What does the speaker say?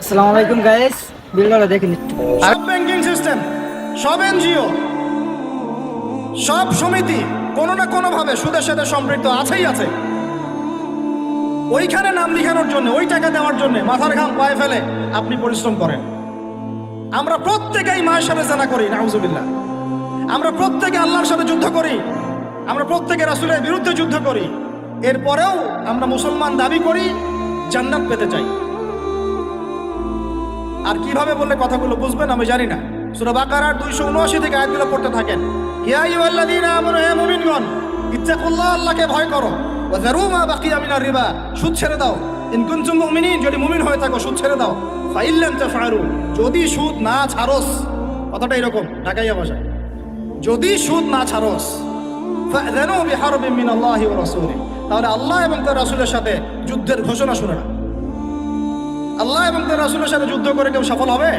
আসসালামু আলাইকুম গাইস, বিল্ডাররা দেখেন একটু। সব ব্যাংকিং সিস্টেম, সব এনজিও, সব সমিতি কোনো না কোনো ভাবে সুদের সাথে সম্পৃক্ত আছেই আছে। ওইখানে নাম লিখানোর জন্য, ওই টাকা দেওয়ার জন্য মাথার ঘাম পায়ে ফেলে আপনি পরিশ্রম করেন। আমরা প্রত্যেকেই মায়ের সাথে জানা করি, নাউজুবিল্লাহ। আমরা প্রত্যেকে আল্লাহর সাথে যুদ্ধ করি, আমরা প্রত্যেকে রাসূলের বিরুদ্ধে যুদ্ধ করি। এরপরেও আমরা মুসলমান দাবি করি, জান্নাত পেতে চাই। আর কিভাবে বললে কথাগুলো বুঝবেন আমি জানি না। সূরা বাকারার 279 থেকে আয়াতগুলো পড়তে থাকেন। ইয়া আইয়ুহাল্লাযীনা আমানু, হে মুমিনগণ, ইত্তাকুল্লাহ, আল্লাহকে ভয় করো। ওয়া যারু মা বাকিয়া মিনার রিবা, সুদ ছেড়ে দাও। ইন কুনতুম মুমিনিন, যদি মুমিন হয়ে থাকো সুদ ছেড়ে দাও। ফা ইন লাম তাফআলু, যদি সুদ না ছাড়োস, কথাটা এরকম ঢাকাইয়া ভাষায়, যদি সুদ না ছাড়োস, ফাযানু বিহারবিন মিনাল্লাহি ওয়া রাসূলিহি, তাহলে আল্লাহ এবং তার রাসূলের সাথে যুদ্ধের ঘোষণা শুনে না। আল্লাহ এবং তার রাসূলের সাথে যুদ্ধ করে কেউ সফল হবে?